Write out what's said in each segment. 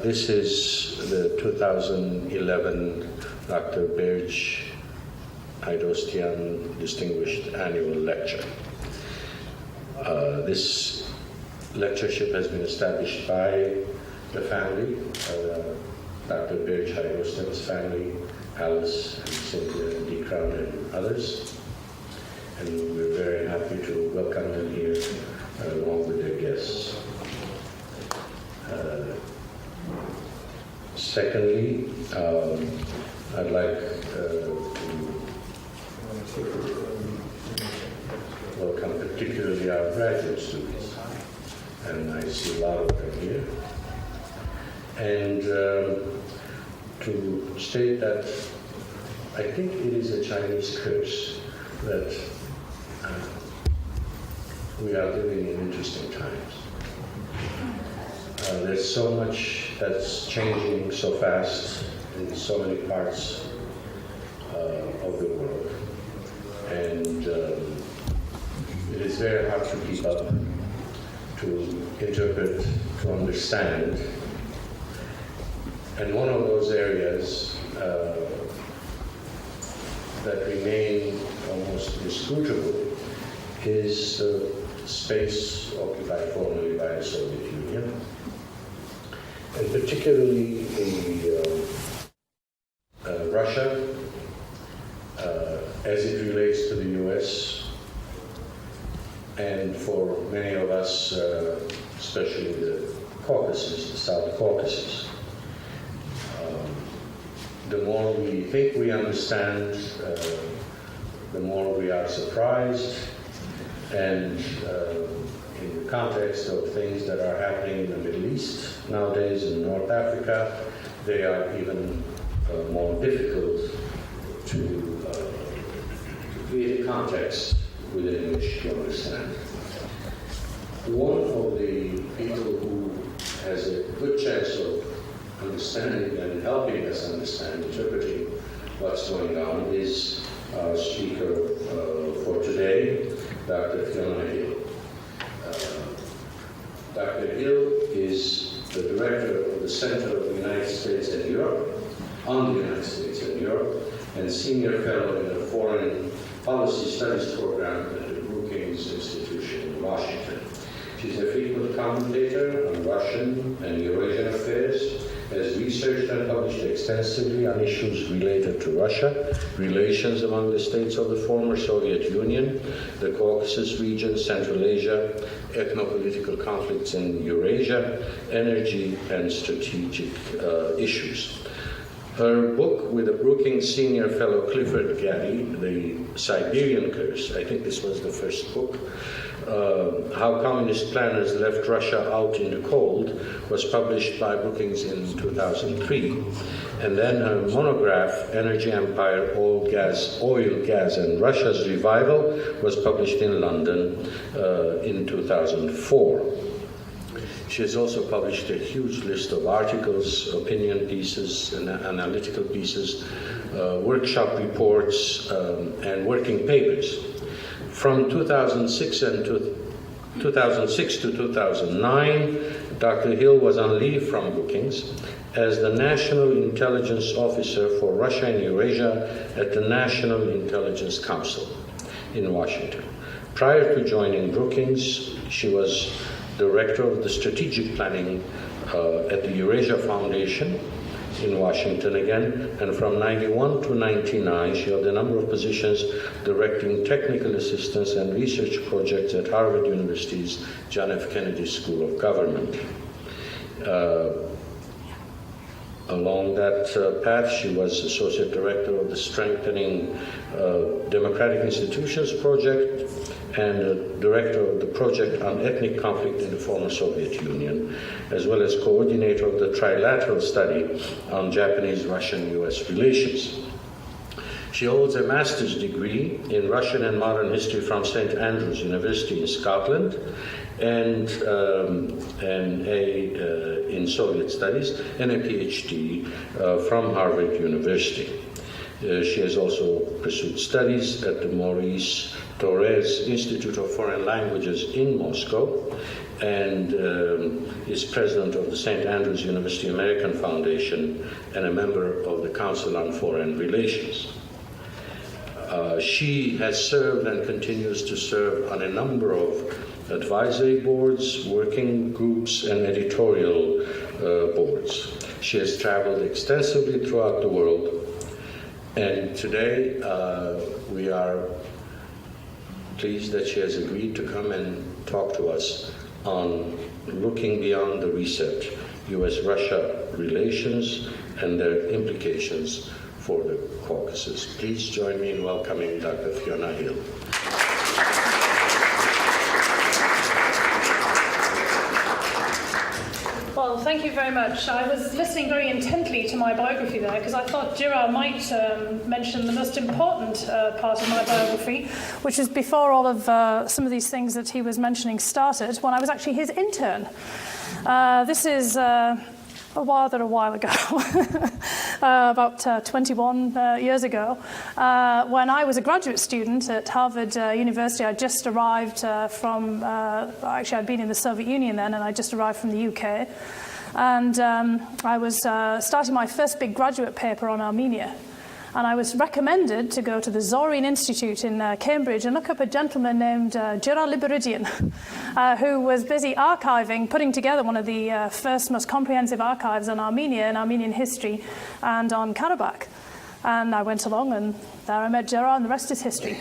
This is the 2011 Dr. Berj Haidostian Distinguished Annual Lecture. This lectureship has been established by the family, Dr. Berj Haidostian's family, Alice and Cynthia and D. Crown and others. And we're very happy to welcome them here along with their guests. Secondly, I'd like to welcome particularly our graduate students, and I see a lot of them here. And to state that I think it is a Chinese curse that we are living in interesting times. There's so much that's changing so fast in so many parts of the world. And it is very hard to keep up, to interpret, to understand. And one of those areas that remain almost inscrutable is the space occupied formerly by the Soviet Union, and particularly Russia, as it relates to the US, and for many of us, especially the Caucasus, the South Caucasus. The more we think we understand, the more we are surprised, and in the context of things that are happening in the Middle East nowadays, in North Africa, they are even more difficult to create a context within which to understand. One of the people who has a good chance of understanding and helping us understand, interpreting what's going on is our speaker for today, Dr. Hill. Dr. Hill is the director of the Center of the United States and Europe, on the United States and Europe, and senior fellow in the Foreign Policy Studies program at the Brookings Institution in Washington. She's a frequent commentator on Russian and Eurasian affairs, has researched and published extensively on issues related to Russia, relations among the states of the former Soviet Union, the Caucasus region, Central Asia, ethno-political conflicts in Eurasia, energy and strategic issues. Her book with the Brookings Senior Fellow Clifford Gaddy, The Siberian Curse, I think this was the first book, How Communist Planners Left Russia Out in the Cold, was published by Brookings in 2003. And then her monograph, Energy Empire, Oil, Gas, and Russia's Revival, was published in London in 2004. She has also published a huge list of articles, opinion pieces, and analytical pieces, workshop reports, and working papers. From 2006 to 2009, Dr. Hill was on leave from Brookings as the National Intelligence Officer for Russia and Eurasia at the National Intelligence Council in Washington. Prior to joining Brookings, she was Director of the Strategic Planning at the Eurasia Foundation in Washington again, and from 91 to 99 she held a number of positions directing technical assistance and research projects at Harvard University's John F. Kennedy School of Government. Along that path, she was Associate Director of the Strengthening Democratic Institutions Project and Director of the Project on Ethnic Conflict in the former Soviet Union, as well as Coordinator of the Trilateral Study on Japanese-Russian-US Relations. She holds a master's degree in Russian and modern history from St. Andrews University in Scotland, and in Soviet studies, and a PhD from Harvard University. She has also pursued studies at the Maurice Torres Institute of Foreign Languages in Moscow, and is president of the St. Andrews University American Foundation and a member of the Council on Foreign Relations. She has served and continues to serve on a number of advisory boards, working groups, and editorial boards. She has traveled extensively throughout the world, and today we are pleased that she has agreed to come and talk to us on looking beyond the reset, US-Russia relations and their implications for the Caucasus. Please join me in welcoming Dr. Fiona Hill. Well, thank you very much. I was listening very intently to my biography there because I thought Gerard might mention the most important part of my biography, which was before all of some of these things that he was mentioning started, when I was actually his intern. This is a while ago, about 21 years ago, when I was a graduate student at Harvard University. I just arrived from, actually I'd been in the Soviet Union then, and I just arrived from the UK. And I was starting my first big graduate paper on Armenia. And I was recommended to go to the Zorian Institute in Cambridge and look up a gentleman named Gerard Liberidian, who was busy archiving, putting together one of the first, most comprehensive archives on Armenia and Armenian history and on Karabakh. And I went along, and there I met Gerard, and the rest is history.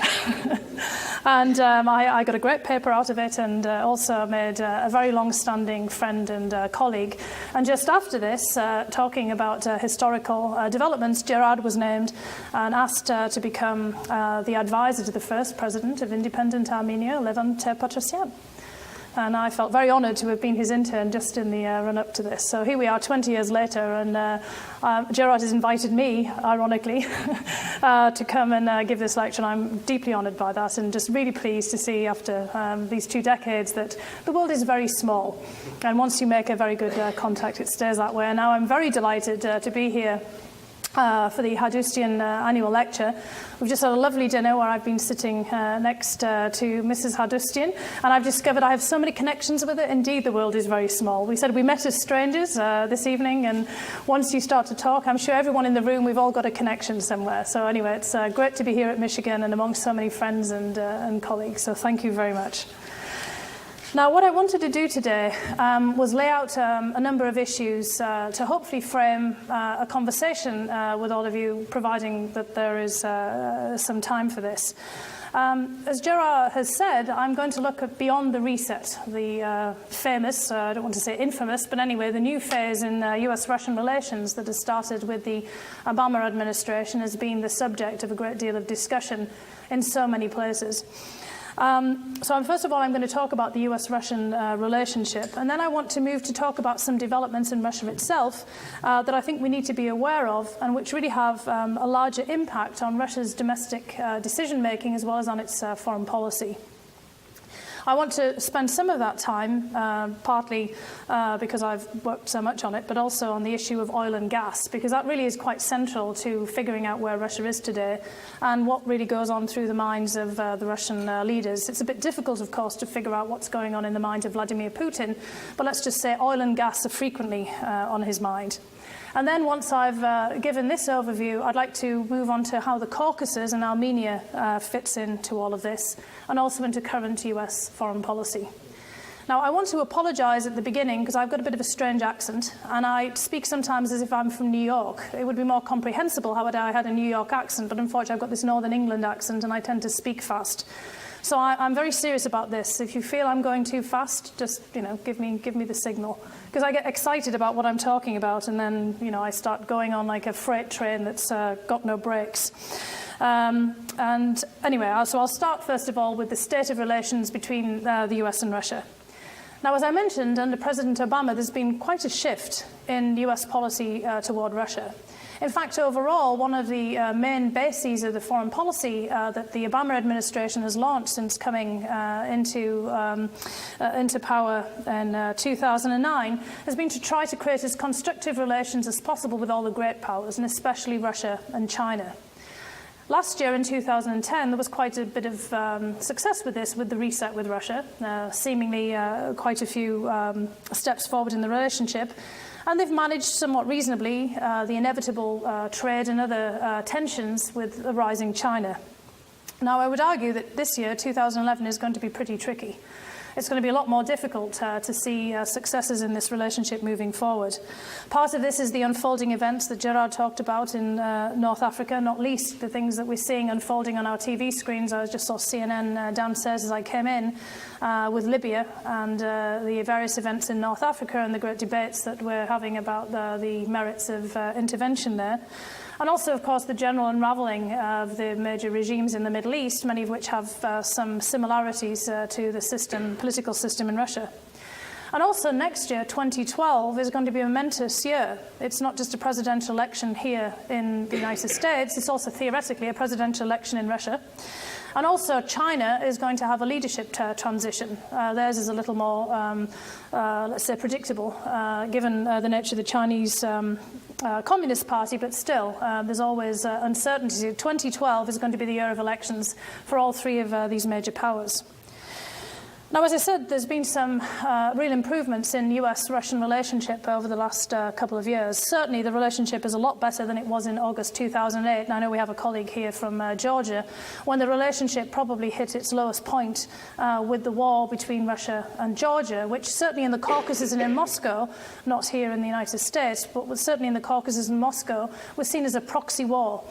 And I got a great paper out of it, and also made a very long-standing friend and colleague. And just after this, talking about historical developments, Gerard was named and asked to become the advisor to the first president of independent Armenia, Levon Ter-Petrosyan. And I felt very honoured to have been his intern just in the run-up to this. So here we are 20 years later, and Gerard has invited me, ironically, to come and give this lecture, and I'm deeply honoured by that, and just really pleased to see after these 2 decades that the world is very small. And once you make a very good contact, it stays that way. And now I'm very delighted to be here for the Haidostian annual lecture. We've just had a lovely dinner where I've been sitting next to Mrs. Haidostian, and I've discovered I have so many connections with her. Indeed, the world is very small. We said we met as strangers this evening, and once you start to talk, I'm sure everyone in the room, we've all got a connection somewhere. So anyway, it's great to be here at Michigan and amongst so many friends and colleagues. So thank you very much. Now, what I wanted to do today was lay out a number of issues to hopefully frame a conversation with all of you, providing that there is some time for this. As Gerard has said, I'm going to look at beyond the reset, the famous, I don't want to say infamous, but anyway, the new phase in US-Russian relations that has started with the Obama administration has been the subject of a great deal of discussion in so many places. So first of all, I'm going to talk about the US-Russian relationship, and then I want to move to talk about some developments in Russia itself that I think we need to be aware of, and which really have a larger impact on Russia's domestic decision-making as well as on its foreign policy. I want to spend some of that time, partly because I've worked so much on it, but also on the issue of oil and gas, because that really is quite central to figuring out where Russia is today and what really goes on through the minds of the Russian leaders. It's a bit difficult, of course, to figure out what's going on in the mind of Vladimir Putin, but let's just say oil and gas are frequently on his mind. And then once I've given this overview, I'd like to move on to how the Caucasus and Armenia fits into all of this, and also into current US foreign policy. Now, I want to apologise at the beginning because I've got a bit of a strange accent, and I speak sometimes as if I'm from New York. It would be more comprehensible how I had a New York accent, but unfortunately I've got this Northern England accent, and I tend to speak fast. So I'm very serious about this. If you feel I'm going too fast, just give me the signal, because I get excited about what I'm talking about, and then I start going on like a freight train that's got no brakes. And anyway, so I'll start first of all with the state of relations between the US and Russia. Now, as I mentioned, under President Obama, there's been quite a shift in US policy toward Russia. In fact, overall, one of the main bases of the foreign policy that the Obama administration has launched since coming into power in 2009 has been to try to create as constructive relations as possible with all the great powers, and especially Russia and China. Last year, in 2010, there was quite a bit of success with this, with the reset with Russia, seemingly quite a few steps forward in the relationship. And they've managed somewhat reasonably the inevitable trade and other tensions with the rising China. Now, I would argue that this year, 2011, is going to be pretty tricky. It's going to be a lot more difficult to see successes in this relationship moving forward. Part of this is the unfolding events that Gerard talked about in North Africa, not least the things that we're seeing unfolding on our TV screens. I just saw CNN downstairs as I came in with Libya and the various events in North Africa and the great debates that we're having about the merits of intervention there. And also, of course, the general unravelling of the major regimes in the Middle East, many of which have some similarities to the political system in Russia. And also next year, 2012, is going to be a momentous year. It's not just a presidential election here in the United States, it's also theoretically a presidential election in Russia. And also China is going to have a leadership transition. Theirs is a little more, let's say, predictable, given the nature of the Chinese Communist Party, but still, there's always uncertainty. 2012 is going to be the year of elections for all three of these major powers. Now, as I said, there's been some real improvements in US-Russian relationship over the last couple of years. Certainly, the relationship is a lot better than it was in August 2008. And I know we have a colleague here from Georgia, when the relationship probably hit its lowest point with the war between Russia and Georgia, which certainly in the Caucasus and in Moscow, not here in the United States, but certainly in the Caucasus and Moscow, was seen as a proxy war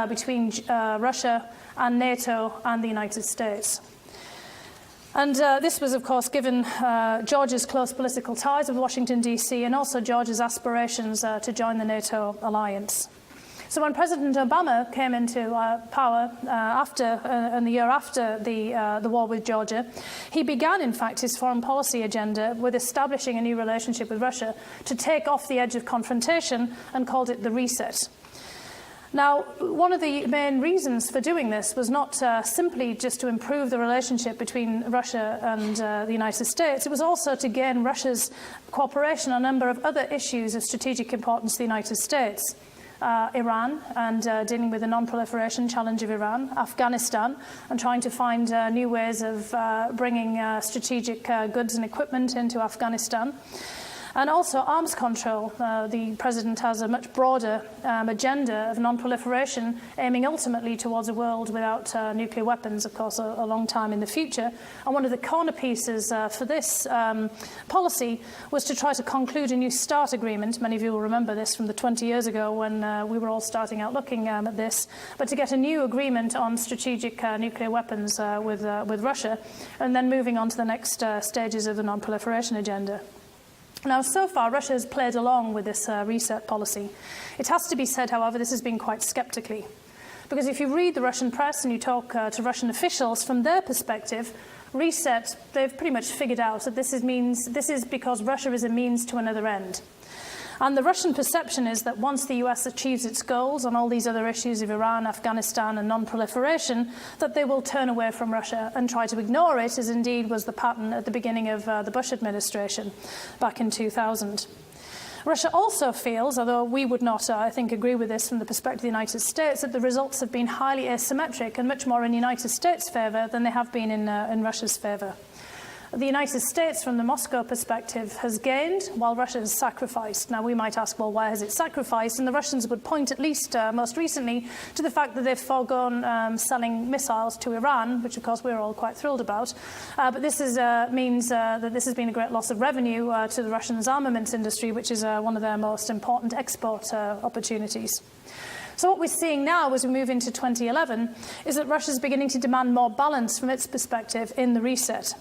between Russia and NATO and the United States. And this was, of course, given Georgia's close political ties with Washington, D.C., and also Georgia's aspirations to join the NATO alliance. So when President Obama came into power in the year after the war with Georgia, he began, in fact, his foreign policy agenda with establishing a new relationship with Russia to take off the edge of confrontation, and called it the reset. Now, one of the main reasons for doing this was not simply just to improve the relationship between Russia and the United States. It was also to gain Russia's cooperation on a number of other issues of strategic importance to the United States. Iran and dealing with the non-proliferation challenge of Iran, Afghanistan, and trying to find new ways of bringing strategic goods and equipment into Afghanistan. And also arms control. The President has a much broader agenda of non-proliferation, aiming ultimately towards a world without nuclear weapons, of course, a long time in the future. And one of the corner pieces for this policy was to try to conclude a new START agreement. Many of you will remember this from the 20 years ago when we were all starting out looking at this, but to get a new agreement on strategic nuclear weapons with Russia, and then moving on to the next stages of the non-proliferation agenda. Now, so far, Russia has played along with this reset policy. It has to be said, however, this has been quite sceptically. Because if you read the Russian press and you talk to Russian officials, from their perspective, reset, they've pretty much figured out that this is because Russia is a means to another end. And the Russian perception is that once the US achieves its goals on all these other issues of Iran, Afghanistan and non-proliferation, that they will turn away from Russia and try to ignore it, as indeed was the pattern at the beginning of the Bush administration back in 2000. Russia also feels, although we would not, I think, agree with this from the perspective of the United States, that the results have been highly asymmetric and much more in the United States' favour than they have been in Russia's favour. The United States, from the Moscow perspective, has gained while Russia has sacrificed. Now, we might ask, well, why has it sacrificed? And the Russians would point, at least most recently, to the fact that they've foregone selling missiles to Iran, which, of course, we're all quite thrilled about. But this means that this has been a great loss of revenue to the Russian armaments industry, which is one of their most important export opportunities. So what we're seeing now as we move into 2011 is that Russia is beginning to demand more balance from its perspective in the reset.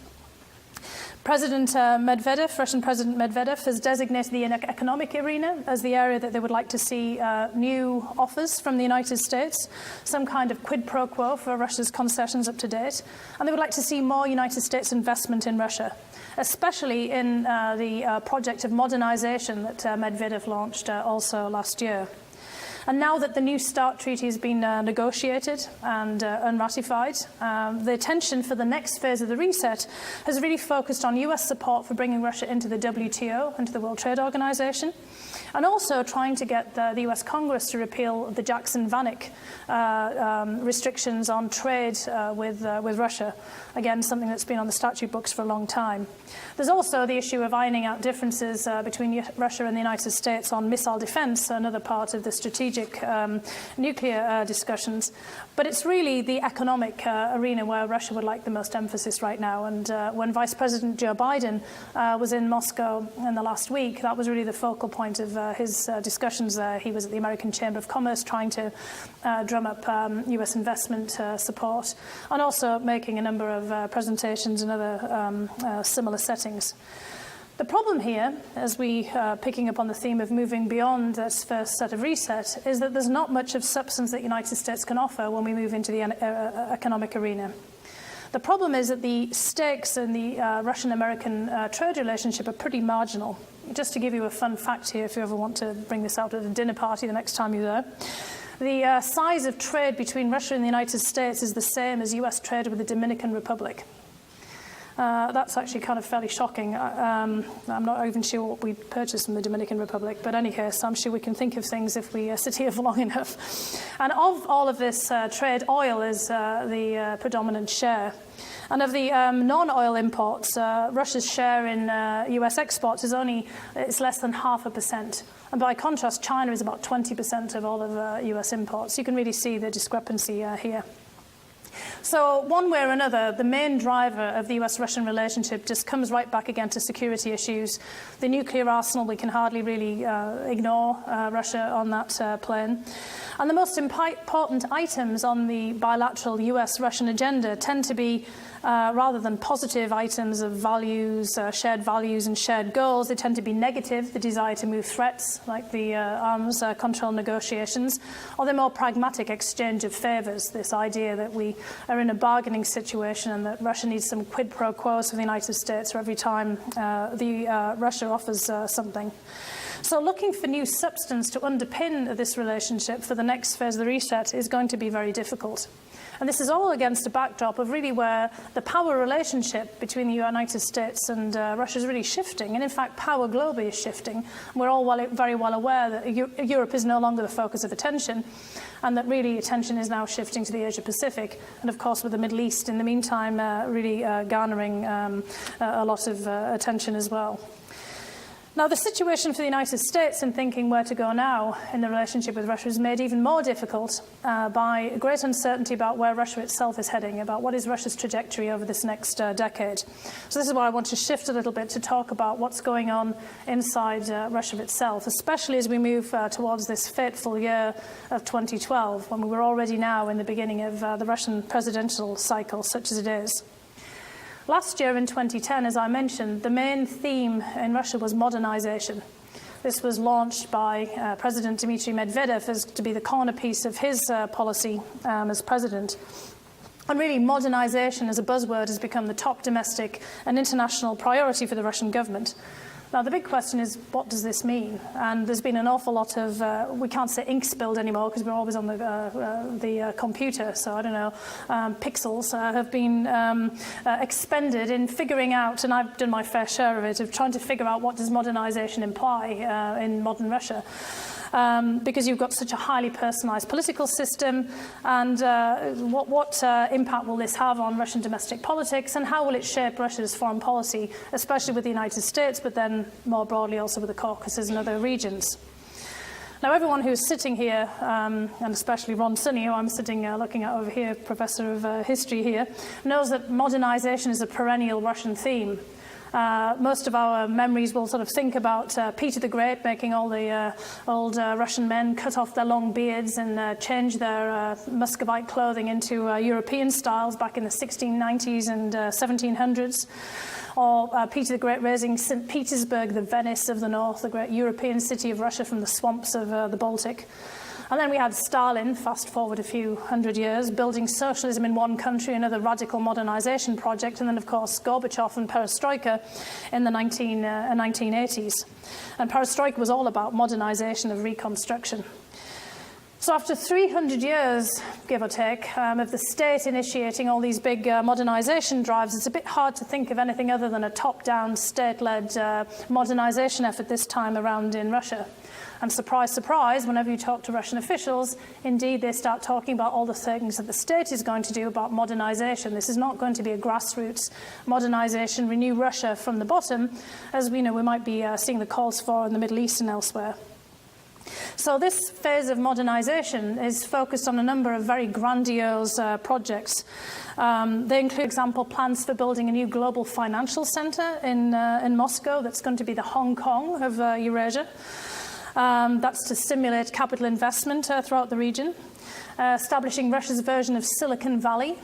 Russian President Medvedev has designated the economic arena as the area that they would like to see new offers from the United States, some kind of quid pro quo for Russia's concessions up to date, and they would like to see more United States investment in Russia, especially in the project of modernization that Medvedev launched also last year. And now that the New START treaty has been negotiated and unratified, the attention for the next phase of the reset has really focused on US support for bringing Russia into the WTO, into the World Trade Organization, and also trying to get the US Congress to repeal the Jackson-Vanik restrictions on trade with Russia. Again, something that's been on the statute books for a long time. There's also the issue of ironing out differences between Russia and the United States on missile defense, another part of the strategic nuclear discussions. But it's really the economic arena where Russia would like the most emphasis right now. And when Vice President Joe Biden was in Moscow in the last week, that was really the focal point of his discussions there. He was at the American Chamber of Commerce trying to drum up US investment support, and also making a number of presentations in other similar settings. The problem here, as we picking up on the theme of moving beyond this first set of reset, is that there's not much of substance that the United States can offer when we move into the economic arena. The problem is that the stakes in the Russian-American trade relationship are pretty marginal. Just to give you a fun fact here, if you ever want to bring this out at a dinner party the next time you're there, the size of trade between Russia and the United States is the same as US trade with the Dominican Republic. That's actually kind of fairly shocking. I'm not even sure what we purchased from the Dominican Republic, but in any case, I'm sure we can think of things if we sit here for long enough. And of all of this trade, oil is the predominant share. And of the non-oil imports, Russia's share in US exports is it's less than 0.5%. And by contrast, China is about 20% of all of US imports. You can really see the discrepancy here. So one way or another, the main driver of the US-Russian relationship just comes right back again to security issues. The nuclear arsenal, we can hardly really ignore Russia on that plane. And the most important items on the bilateral US-Russian agenda tend to be, rather than positive items of values, shared values and shared goals, they tend to be negative, the desire to move threats, like the arms control negotiations, or the more pragmatic exchange of favours, this idea that we are in a bargaining situation and that Russia needs some quid pro quos for the United States for every time Russia offers something. So looking for new substance to underpin this relationship for the next phase of the reset is going to be very difficult. And this is all against a backdrop of really where the power relationship between the United States and Russia is really shifting. And in fact, power globally is shifting. We're all very well aware that Europe is no longer the focus of attention, and that really attention is now shifting to the Asia-Pacific. And of course, with the Middle East in the meantime, really garnering a lot of attention as well. Now, the situation for the United States in thinking where to go now in the relationship with Russia is made even more difficult by great uncertainty about where Russia itself is heading, about what is Russia's trajectory over this next decade. So this is why I want to shift a little bit to talk about what's going on inside Russia itself, especially as we move towards this fateful year of 2012, when we're already now in the beginning of the Russian presidential cycle, such as it is. Last year in 2010, as I mentioned, the main theme in Russia was modernization. This was launched by President Dmitry Medvedev as to be the cornerpiece of his policy as president. And really, modernization as a buzzword has become the top domestic and international priority for the Russian government. Now, the big question is, what does this mean? And there's been an awful lot of, we can't say ink spilled anymore because we're always on the computer, so I don't know, pixels have been expended in figuring out, and I've done my fair share of it, of trying to figure out what does modernization imply in modern Russia. Because you've got such a highly personalized political system, and what impact will this have on Russian domestic politics, and how will it shape Russia's foreign policy, especially with the United States, but then more broadly also with the Caucasus and other regions. Now, everyone who's sitting here, and especially Ron Sunny, who I'm sitting looking at over here, Professor of History here, knows that modernization is a perennial Russian theme. Most of our memories will sort of think about Peter the Great making all the old Russian men cut off their long beards and change their Muscovite clothing into European styles back in the 1690s and 1700s. Or Peter the Great raising St. Petersburg, the Venice of the North, the great European city of Russia from the swamps of the Baltic. And then we had Stalin, fast forward a few hundred years, building socialism in one country, another radical modernization project, and then, of course, Gorbachev and Perestroika in the 1980s. And Perestroika was all about modernization of reconstruction. So after 300 years, give or take, of the state initiating all these big modernization drives, it's a bit hard to think of anything other than a top-down, state-led modernization effort this time around in Russia. And surprise, surprise, whenever you talk to Russian officials, indeed they start talking about all the things that the state is going to do about modernization. This is not going to be a grassroots modernization, renew Russia from the bottom, as we know we might be seeing the calls for in the Middle East and elsewhere. So this phase of modernization is focused on a number of very grandiose projects. They include, for example, plans for building a new global financial center in Moscow that's going to be the Hong Kong of Eurasia. That's to stimulate capital investment throughout the region. Establishing Russia's version of Silicon Valley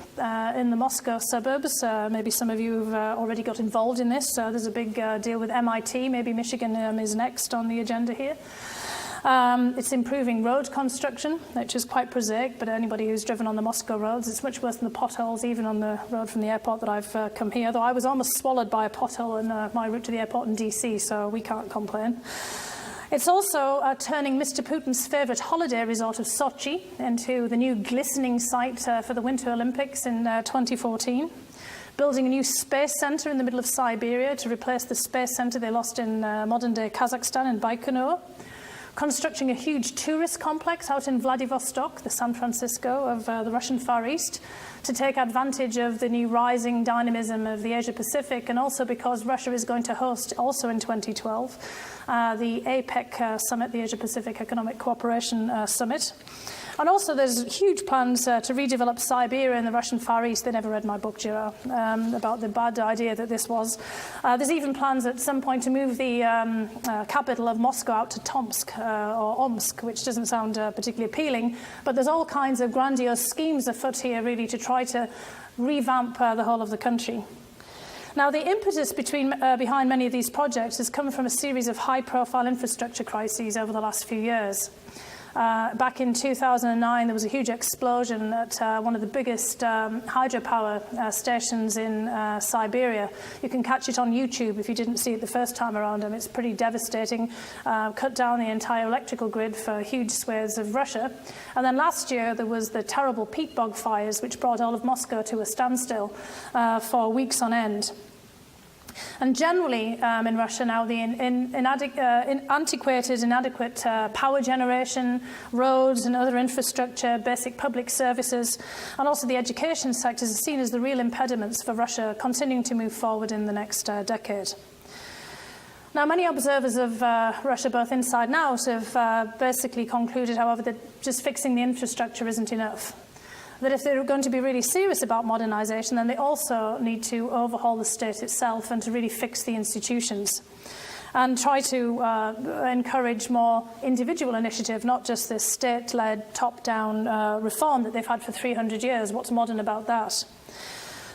in the Moscow suburbs. Maybe some of you have already got involved in this. There's a big deal with MIT. Maybe Michigan is next on the agenda here. It's improving road construction, which is quite prosaic, but anybody who's driven on the Moscow roads, it's much worse than the potholes, even on the road from the airport that I've come here, though I was almost swallowed by a pothole on my route to the airport in DC, so we can't complain. It's also turning Mr. Putin's favourite holiday resort of Sochi into the new glistening site for the Winter Olympics in 2014. Building a new space centre in the middle of Siberia to replace the space centre they lost in modern-day Kazakhstan in Baikonur. Constructing a huge tourist complex out in Vladivostok, the San Francisco of the Russian Far East, to take advantage of the new rising dynamism of the Asia-Pacific, and also because Russia is going to host, also in 2012, the APEC summit, the Asia-Pacific Economic Cooperation Summit. And also there's huge plans to redevelop Siberia and the Russian Far East. They never read my book, Gira, about the bad idea that this was. There's even plans at some point to move the capital of Moscow out to Tomsk or Omsk, which doesn't sound particularly appealing. But there's all kinds of grandiose schemes afoot here, really, to try to revamp the whole of the country. Now, the impetus behind many of these projects has come from a series of high-profile infrastructure crises over the last few years. Back in 2009, there was a huge explosion at one of the biggest hydropower stations in Siberia. You can catch it on YouTube if you didn't see it the first time around, and it's pretty devastating. Cut down the entire electrical grid for huge swathes of Russia. And then last year, there was the terrible peat bog fires, which brought all of Moscow to a standstill for weeks on end. And generally in Russia now, the antiquated, inadequate power generation, roads and other infrastructure, basic public services, and also the education sectors are seen as the real impediments for Russia continuing to move forward in the next decade. Now, many observers of Russia, both inside and out, have basically concluded, however, that just fixing the infrastructure isn't enough. That if they're going to be really serious about modernization, then they also need to overhaul the state itself and to really fix the institutions and try to encourage more individual initiative, not just this state-led, top-down reform that they've had for 300 years. What's modern about that?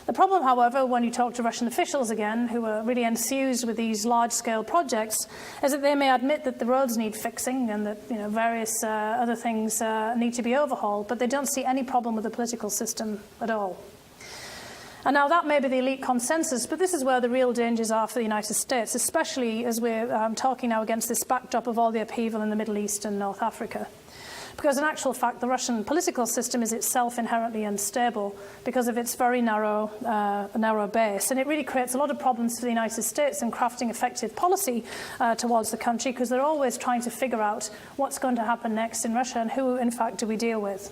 The problem, however, when you talk to Russian officials again, who are really enthused with these large-scale projects, is that they may admit that the roads need fixing and that various other things need to be overhauled, but they don't see any problem with the political system at all. And now that may be the elite consensus, but this is where the real dangers are for the United States, especially as we're talking now against this backdrop of all the upheaval in the Middle East and North Africa. Because in actual fact, the Russian political system is itself inherently unstable because of its very narrow base. And it really creates a lot of problems for the United States in crafting effective policy towards the country, because they're always trying to figure out what's going to happen next in Russia and who, in fact, do we deal with.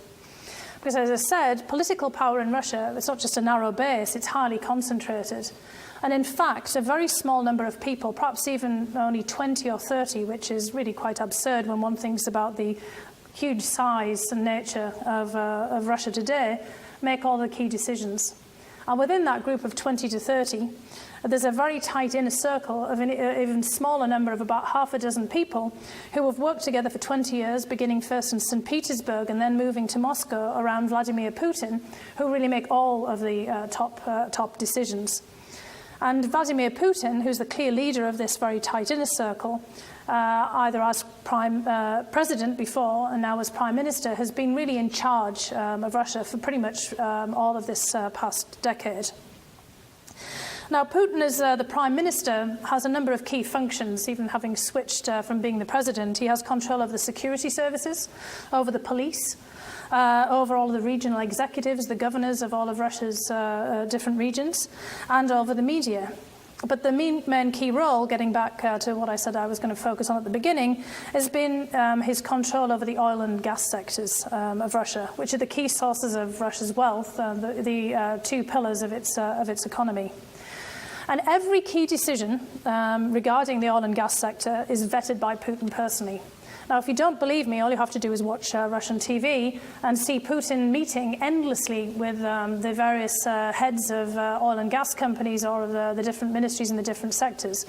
Because, as I said, political power in Russia, it's not just a narrow base, it's highly concentrated. And in fact, a very small number of people, perhaps even only 20 or 30, which is really quite absurd when one thinks about the huge size and nature of Russia today, make all the key decisions. And within that group of 20 to 30, there's a very tight inner circle of an even smaller number of about half a dozen people who have worked together for 20 years, beginning first in St. Petersburg and then moving to Moscow around Vladimir Putin, who really make all of the top decisions. And Vladimir Putin, who's the clear leader of this very tight inner circle, either as president before and now as prime minister, has been really in charge of Russia for pretty much all of this past decade. Now, Putin, as the Prime Minister, has a number of key functions, even having switched from being the President. He has control over the security services, over the police, over all of the regional executives, the governors of all of Russia's different regions, and over the media. But the main key role, getting back to what I said I was going to focus on at the beginning, has been his control over the oil and gas sectors of Russia, which are the key sources of Russia's wealth, the two pillars of its economy. And every key decision regarding the oil and gas sector is vetted by Putin personally. Now, if you don't believe me, all you have to do is watch Russian TV and see Putin meeting endlessly with the various heads of oil and gas companies or the different ministries in the different sectors.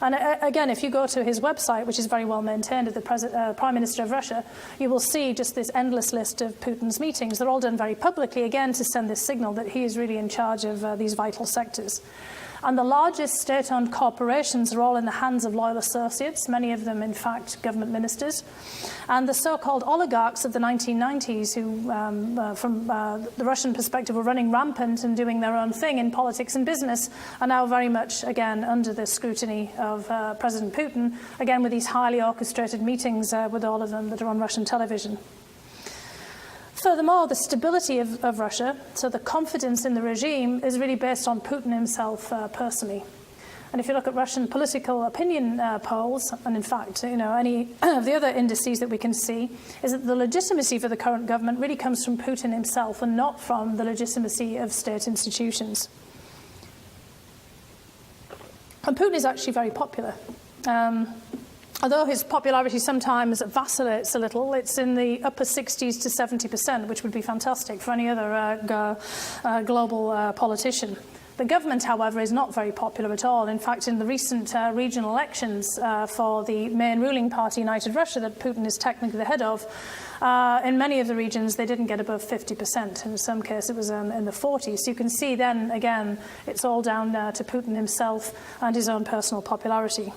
And again, if you go to his website, which is very well maintained at the Prime Minister of Russia, you will see just this endless list of Putin's meetings. They're all done very publicly, again, to send this signal that he is really in charge of these vital sectors. And the largest state-owned corporations are all in the hands of loyal associates, many of them, in fact, government ministers. And the so-called oligarchs of the 1990s who, from the Russian perspective, were running rampant and doing their own thing in politics and business, are now very much, again, under the scrutiny of President Putin, again, with these highly orchestrated meetings with all of them that are on Russian television. Furthermore, the stability of Russia, so the confidence in the regime, is really based on Putin himself personally. And if you look at Russian political opinion polls, and in fact, any of the other indices that we can see, is that the legitimacy for the current government really comes from Putin himself and not from the legitimacy of state institutions. And Putin is actually very popular. Although his popularity sometimes vacillates a little, it's in the upper 60s to 70%, which would be fantastic for any other global politician. The government, however, is not very popular at all. In fact, in the recent regional elections for the main ruling party, United Russia, that Putin is technically the head of, in many of the regions, they didn't get above 50%. In some cases, it was in the 40s. So you can see then, again, it's all down to Putin himself and his own personal popularity.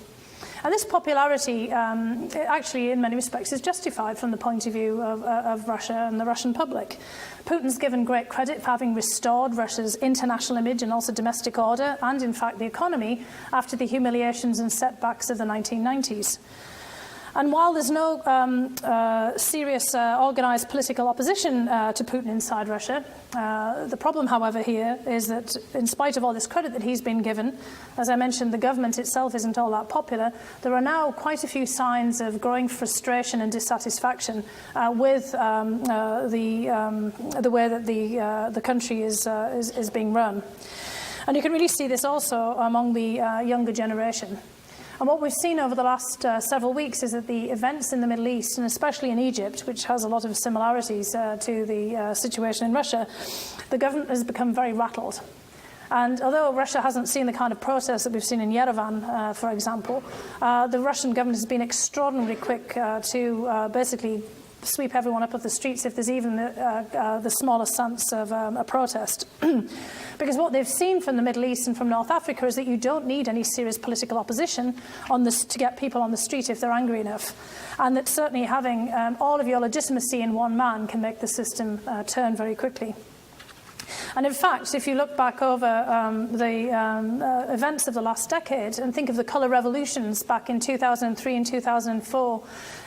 And this popularity, actually, in many respects, is justified from the point of view of Russia and the Russian public. Putin's given great credit for having restored Russia's international image and also domestic order and, in fact, the economy after the humiliations and setbacks of the 1990s. And while there's no serious organised political opposition to Putin inside Russia, the problem, however, here is that in spite of all this credit that he's been given, as I mentioned, the government itself isn't all that popular. There are now quite a few signs of growing frustration and dissatisfaction with the way that the country is being run. And you can really see this also among the younger generation. And what we've seen over the last several weeks is that the events in the Middle East, and especially in Egypt, which has a lot of similarities to the situation in Russia, the government has become very rattled. And although Russia hasn't seen the kind of protests that we've seen in Yerevan, for example, the Russian government has been extraordinarily quick to basically sweep everyone up off the streets if there's even the smallest sense of a protest. Because what they've seen from the Middle East and from North Africa is that you don't need any serious political opposition on this to get people on the street if they're angry enough. And that certainly having all of your legitimacy in one man can make the system turn very quickly. And in fact, if you look back over the events of the last decade and think of the colour revolutions back in 2003 and 2004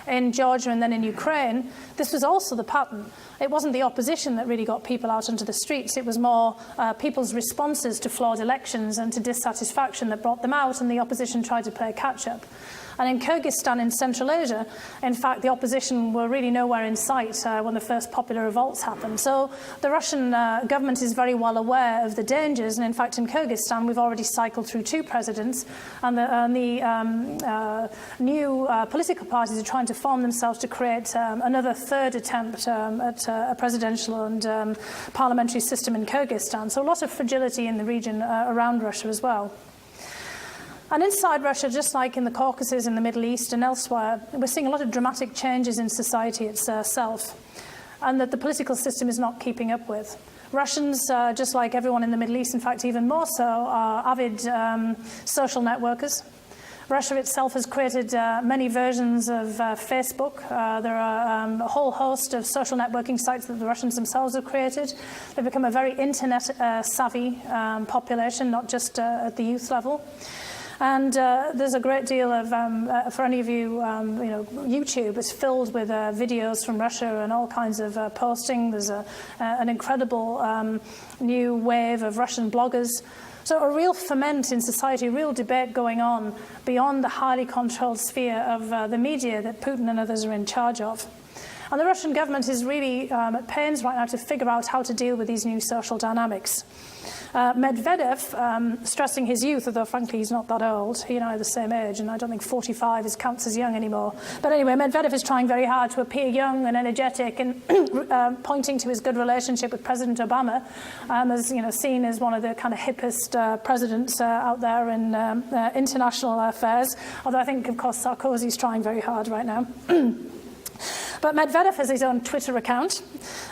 in Georgia and then in Ukraine, this was also the pattern. It wasn't the opposition that really got people out onto the streets. It was more people's responses to flawed elections and to dissatisfaction that brought them out, and the opposition tried to play catch-up. And in Kyrgyzstan in Central Asia, in fact, the opposition were really nowhere in sight when the first popular revolts happened. So the Russian government is very well aware of the dangers. And in fact, in Kyrgyzstan, we've already cycled through 2 presidents. And the new political parties are trying to form themselves to create another third attempt at a presidential and parliamentary system in Kyrgyzstan. So a lot of fragility in the region around Russia as well. And inside Russia, just like in the Caucasus, in the Middle East and elsewhere, we're seeing a lot of dramatic changes in society itself, and that the political system is not keeping up with. Russians, just like everyone in the Middle East, in fact even more so, are avid social networkers. Russia itself has created many versions of Facebook. There are a whole host of social networking sites that the Russians themselves have created. They've become a very internet-savvy population, not just at the youth level. And there's a great deal of, for any of you, YouTube is filled with videos from Russia and all kinds of posting. There's an incredible new wave of Russian bloggers. So a real ferment in society, a real debate going on beyond the highly controlled sphere of the media that Putin and others are in charge of. And the Russian government is really at pains right now to figure out how to deal with these new social dynamics. Medvedev, stressing his youth, although frankly he's not that old, he and I are the same age, and I don't think 45 counts as young anymore. But anyway, Medvedev is trying very hard to appear young and energetic, and pointing to his good relationship with President Obama, as seen as one of the kind of hippest presidents out there in international affairs. Although I think, of course, Sarkozy's trying very hard right now. But Medvedev has his own Twitter account.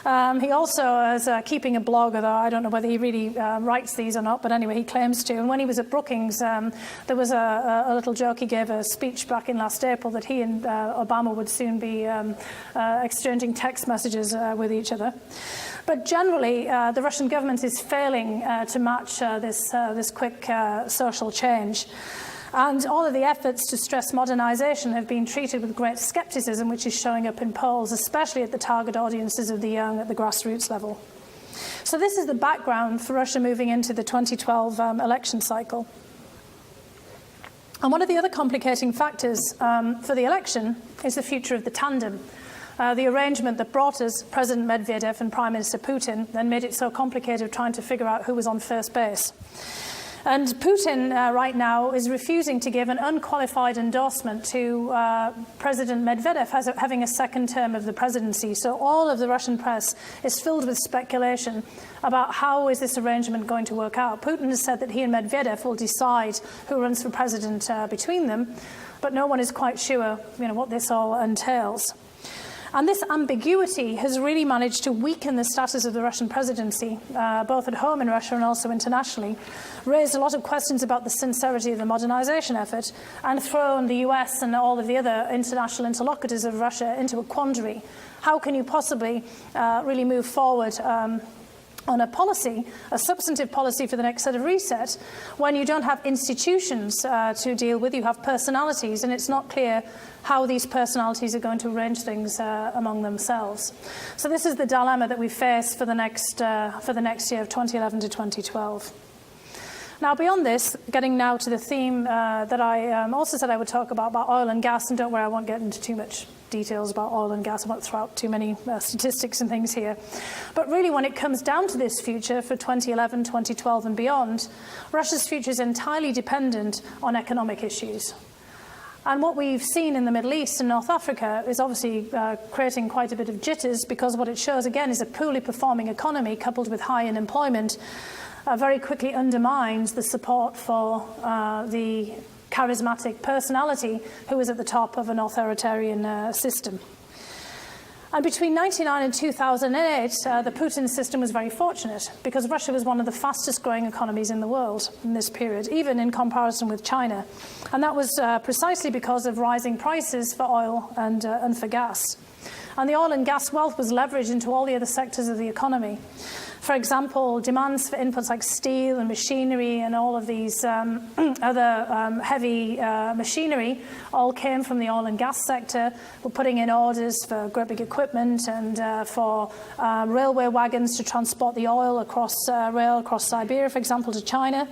He also is keeping a blog, although I don't know whether he really writes these or not, but anyway, he claims to. And when he was at Brookings, there was a little joke. He gave a speech back in last April that he and Obama would soon be exchanging text messages with each other. But generally, the Russian government is failing to match this quick social change. And all of the efforts to stress modernization have been treated with great skepticism, which is showing up in polls, especially at the target audiences of the young at the grassroots level. So this is the background for Russia moving into the 2012 election cycle. And one of the other complicating factors for the election is the future of the tandem. The arrangement that brought us President Medvedev and Prime Minister Putin then made it so complicated trying to figure out who was on first base. And Putin right now is refusing to give an unqualified endorsement to President Medvedev as having a second term of the presidency. So all of the Russian press is filled with speculation about how is this arrangement going to work out. Putin has said that he and Medvedev will decide who runs for president between them, but no one is quite sure what this all entails. And this ambiguity has really managed to weaken the status of the Russian presidency, both at home in Russia and also internationally, raised a lot of questions about the sincerity of the modernization effort, and thrown the US and all of the other international interlocutors of Russia into a quandary. How can you possibly really move forward on a policy, a substantive policy for the next set of reset, when you don't have institutions to deal with, you have personalities, and it's not clear how these personalities are going to arrange things among themselves. So this is the dilemma that we face for the next year of 2011 to 2012. Now, beyond this, getting now to the theme that I also said I would talk about oil and gas, and don't worry, I won't get into too much details about oil and gas. I won't throw out too many statistics and things here. But really, when it comes down to this future for 2011, 2012 and beyond, Russia's future is entirely dependent on economic issues. And what we've seen in the Middle East and North Africa is obviously creating quite a bit of jitters, because what it shows, again, is a poorly performing economy coupled with high unemployment very quickly undermines the support for the charismatic personality who is at the top of an authoritarian system. And between 1999 and 2008, the Putin system was very fortunate, because Russia was one of the fastest growing economies in the world in this period, even in comparison with China. And that was precisely because of rising prices for oil and for gas. And the oil and gas wealth was leveraged into all the other sectors of the economy. For example, demands for inputs like steel and machinery and all of these other heavy machinery all came from the oil and gas sector. We're putting in orders for great big equipment and for railway wagons to transport the oil across rail across Siberia, for example, to China.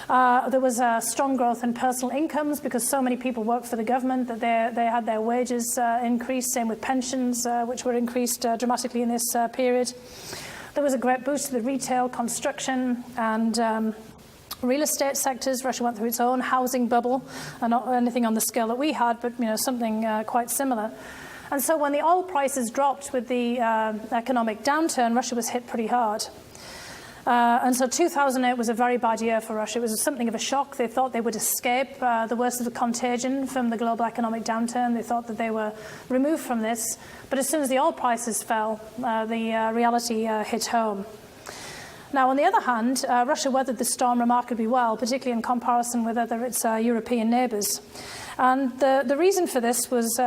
There was a strong growth in personal incomes, because so many people worked for the government that they had their wages increased, same with pensions, which were increased dramatically in this period. There was a great boost to the retail, construction and real estate sectors. Russia went through its own housing bubble, and not anything on the scale that we had, but something quite similar. And so when the oil prices dropped with the economic downturn, Russia was hit pretty hard. And so 2008 was a very bad year for Russia. It was something of a shock. They thought they would escape the worst of the contagion from the global economic downturn. They thought that they were removed from this. But as soon as the oil prices fell, the reality hit home. Now, on the other hand, Russia weathered the storm remarkably well, particularly in comparison with its European neighbours. And the reason for this was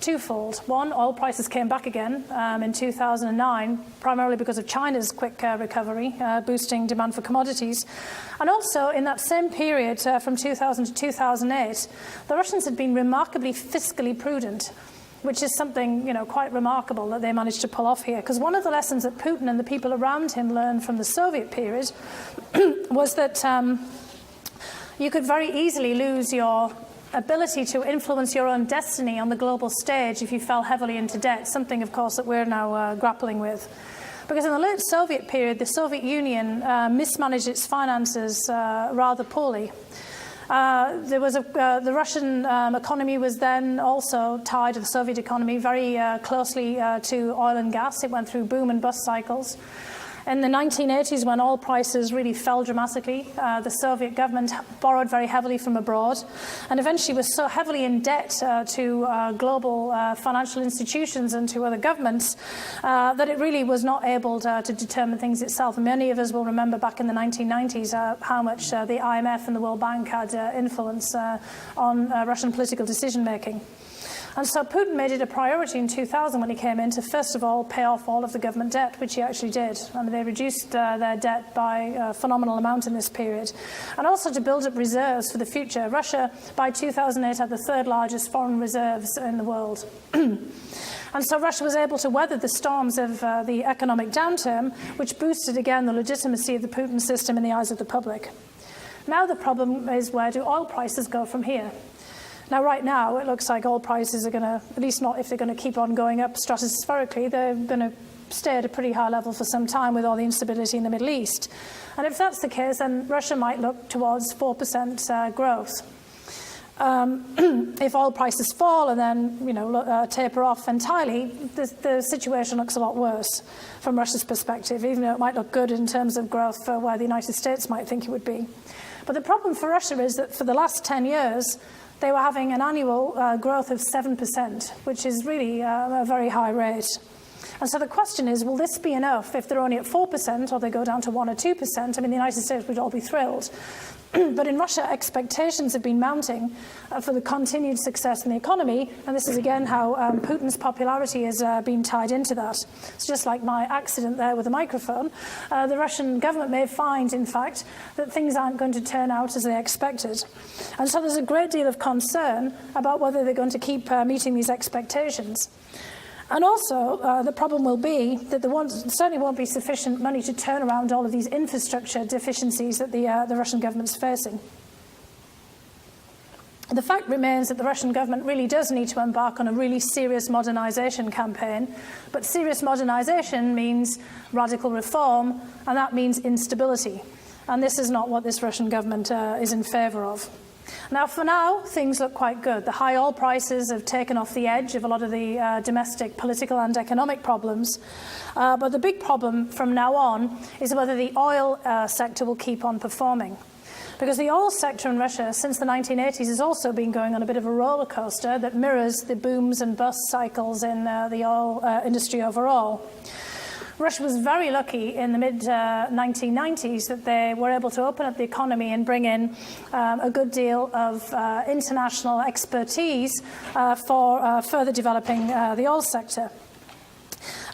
twofold. One, oil prices came back again in 2009, primarily because of China's quick recovery, boosting demand for commodities. And also, in that same period, from 2000 to 2008, the Russians had been remarkably fiscally prudent, which is something, quite remarkable that they managed to pull off here. Because one of the lessons that Putin and the people around him learned from the Soviet period was that you could very easily lose your ability to influence your own destiny on the global stage if you fell heavily into debt, something, of course, that we're now grappling with. Because in the late Soviet period, the Soviet Union mismanaged its finances rather poorly. The Russian economy was then also tied to the Soviet economy very closely to oil and gas. It went through boom and bust cycles. In the 1980s, when oil prices really fell dramatically, the Soviet government borrowed very heavily from abroad and eventually was so heavily in debt to global financial institutions and to other governments that it really was not able to determine things itself. And many of us will remember back in the 1990s how much the IMF and the World Bank had influence on Russian political decision-making. And so Putin made it a priority in 2000 when he came in to, first of all, pay off all of the government debt, which he actually did. I mean, they reduced their debt by a phenomenal amount in this period. And also to build up reserves for the future. Russia, by 2008, had the third largest foreign reserves in the world. And so Russia was able to weather the storms of the economic downturn, which boosted again the legitimacy of the Putin system in the eyes of the public. Now the problem is, where do oil prices go from here? Now, right now, it looks like oil prices are going to, at least not if they're going to keep on going up stratospherically, they're going to stay at a pretty high level for some time with all the instability in the Middle East. And if that's the case, then Russia might look towards 4% growth. If oil prices fall and then, taper off entirely, the situation looks a lot worse from Russia's perspective, even though it might look good in terms of growth for where the United States might think it would be. But the problem for Russia is that for the last 10 years, they were having an annual growth of 7%, which is really a very high rate. And so the question is, will this be enough if they're only at 4% or they go down to 1 or 2%? I mean, the United States would all be thrilled. But in Russia, expectations have been mounting for the continued success in the economy. And this is, again, how Putin's popularity has been tied into that. It's just like my accident there with the microphone. The Russian government may find, in fact, that things aren't going to turn out as they expected. And so there's a great deal of concern about whether they're going to keep meeting these expectations. And also, the problem will be that there certainly won't be sufficient money to turn around all of these infrastructure deficiencies that the Russian government's facing. The fact remains that the Russian government really does need to embark on a really serious modernization campaign. But serious modernization means radical reform, and that means instability. And this is not what this Russian government is in favour of. Now, for now, things look quite good. The high oil prices have taken off the edge of a lot of the domestic political and economic problems. But the big problem from now on is whether the oil sector will keep on performing. Because the oil sector in Russia since the 1980s has also been going on a bit of a roller coaster that mirrors the booms and bust cycles in the oil industry overall. Russia was very lucky in the mid-1990s that they were able to open up the economy and bring in a good deal of international expertise for further developing the oil sector.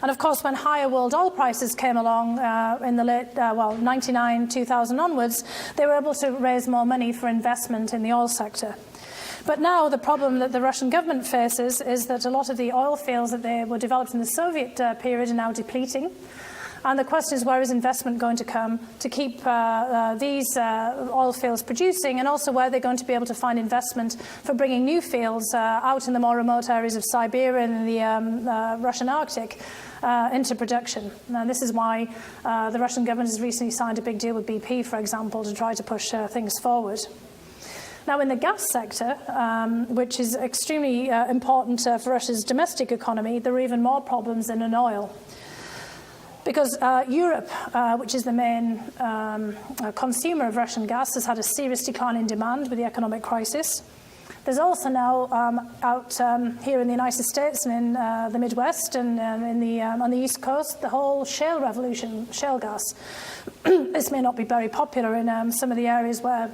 And of course, when higher world oil prices came along in the late, 99, 2000 onwards, they were able to raise more money for investment in the oil sector. But now the problem that the Russian government faces is that a lot of the oil fields that they were developed in the Soviet period are now depleting. And the question is, where is investment going to come to keep these oil fields producing, and also where they're going to be able to find investment for bringing new fields out in the more remote areas of Siberia and the Russian Arctic into production. Now, this is why the Russian government has recently signed a big deal with BP, for example, to try to push things forward. Now, in the gas sector, which is extremely important for Russia's domestic economy, there are even more problems than in oil. Because Europe, which is the main consumer of Russian gas, has had a serious decline in demand with the economic crisis. There's also now out here in the United States and in the Midwest and on the East Coast, the whole shale revolution, shale gas. This may not be very popular in some of the areas where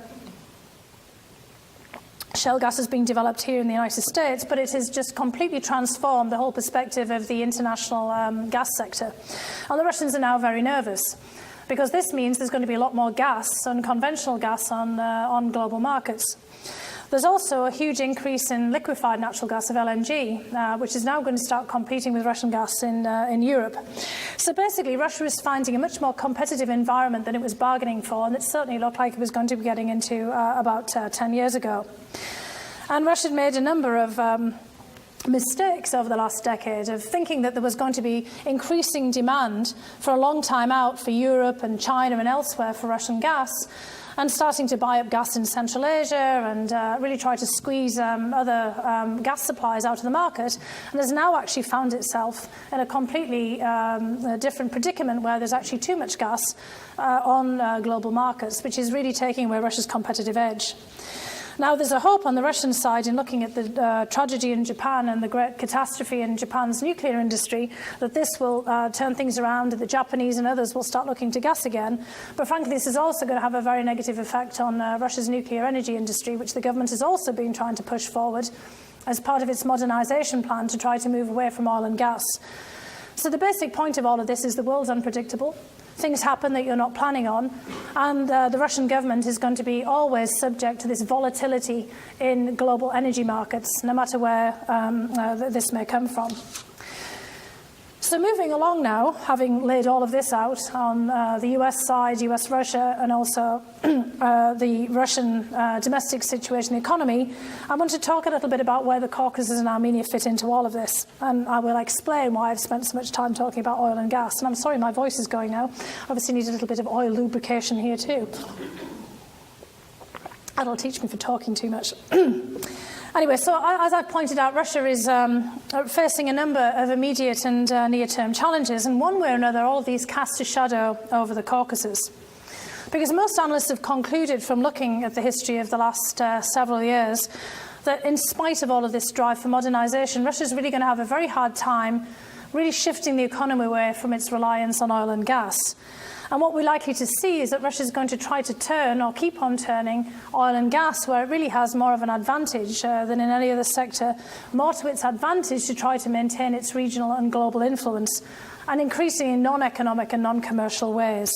shale gas is being developed here in the United States, but it has just completely transformed the whole perspective of the international gas sector. And the Russians are now very nervous, because this means there's going to be a lot more gas, unconventional gas, on global markets. There's also a huge increase in liquefied natural gas of LNG, which is now going to start competing with Russian gas in Europe. So basically, Russia is finding a much more competitive environment than it was bargaining for, and it certainly looked like it was going to be getting into about 10 years ago. And Russia had made a number of mistakes over the last decade of thinking that there was going to be increasing demand for a long time out for Europe and China and elsewhere for Russian gas, and starting to buy up gas in Central Asia and really try to squeeze other gas supplies out of the market, and has now actually found itself in a completely different predicament where there's actually too much gas on global markets, which is really taking away Russia's competitive edge. Now, there's a hope on the Russian side in looking at the tragedy in Japan and the great catastrophe in Japan's nuclear industry, that this will turn things around, that the Japanese and others will start looking to gas again. But frankly, this is also going to have a very negative effect on Russia's nuclear energy industry, which the government has also been trying to push forward as part of its modernization plan to try to move away from oil and gas. So the basic point of all of this is the world's unpredictable. Things happen that you're not planning on, and the Russian government is going to be always subject to this volatility in global energy markets, no matter where this may come from. So moving along now, having laid all of this out on the US side, US-Russia, and also the Russian domestic situation, economy, I want to talk a little bit about where the Caucasus and Armenia fit into all of this. And I will explain why I've spent so much time talking about oil and gas. And I'm sorry my voice is going now. Obviously need a little bit of oil lubrication here too. That'll teach me for talking too much. Anyway, so as I pointed out, Russia is facing a number of immediate and near-term challenges, and one way or another, all of these cast a shadow over the Caucasus. Because most analysts have concluded from looking at the history of the last several years that in spite of all of this drive for modernization, Russia is really going to have a very hard time really shifting the economy away from its reliance on oil and gas. And what we're likely to see is that Russia is going to try to turn or keep on turning oil and gas where it really has more of an advantage than in any other sector, more to its advantage to try to maintain its regional and global influence, and increasingly in non-economic and non-commercial ways.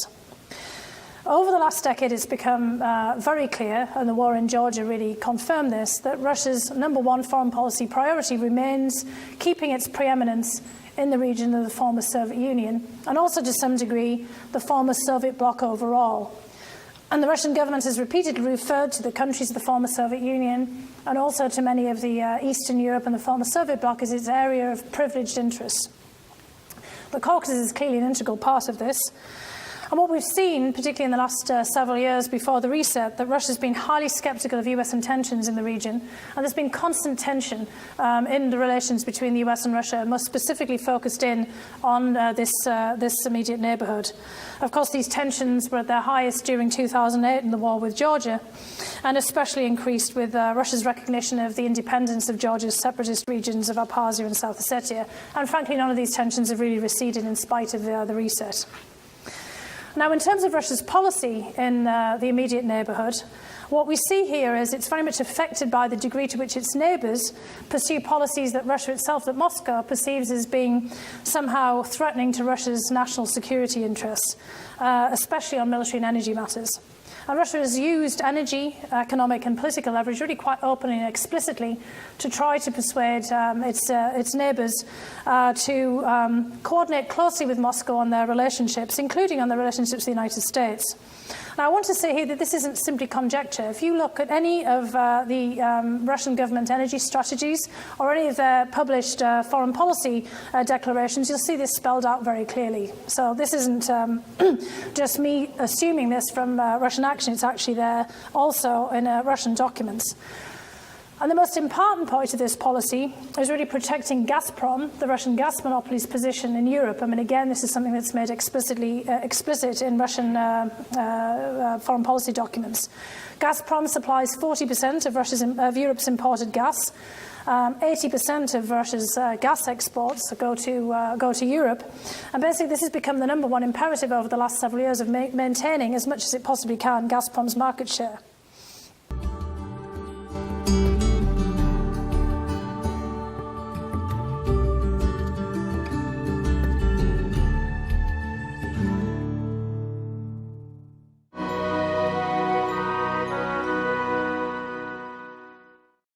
Over the last decade, it's become very clear, and the war in Georgia really confirmed this, that Russia's number one foreign policy priority remains keeping its preeminence in the region of the former Soviet Union, and also to some degree the former Soviet bloc overall. And the Russian government has repeatedly referred to the countries of the former Soviet Union and also to many of the Eastern Europe and the former Soviet bloc as its area of privileged interest. The Caucasus is clearly an integral part of this. And what we've seen, particularly in the last several years before the reset, that Russia's been highly sceptical of US intentions in the region, and there's been constant tension in the relations between the US and Russia, most specifically focused in on this immediate neighbourhood. Of course, these tensions were at their highest during 2008 in the war with Georgia, and especially increased with Russia's recognition of the independence of Georgia's separatist regions of Abkhazia and South Ossetia. And frankly, none of these tensions have really receded in spite of the reset. Now, in terms of Russia's policy in the immediate neighbourhood, what we see here is it's very much affected by the degree to which its neighbours pursue policies that Russia itself, that Moscow perceives as being somehow threatening to Russia's national security interests, especially on military and energy matters. And Russia has used energy, economic and political leverage really quite openly and explicitly to try to persuade its neighbours to coordinate closely with Moscow on their relationships, including on their relationships with the United States. Now, I want to say here that this isn't simply conjecture. If you look at any of the Russian government energy strategies or any of their published foreign policy declarations, you'll see this spelled out very clearly. So this isn't just me assuming this from Russian action. It's actually there also in Russian documents. And the most important point of this policy is really protecting Gazprom, the Russian gas monopoly's position in Europe. I mean, again, this is something that's made explicit in Russian foreign policy documents. Gazprom supplies 40% of Europe's imported gas. 80% of Russia's gas exports go to Europe. And basically, this has become the number one imperative over the last several years of maintaining, as much as it possibly can, Gazprom's market share.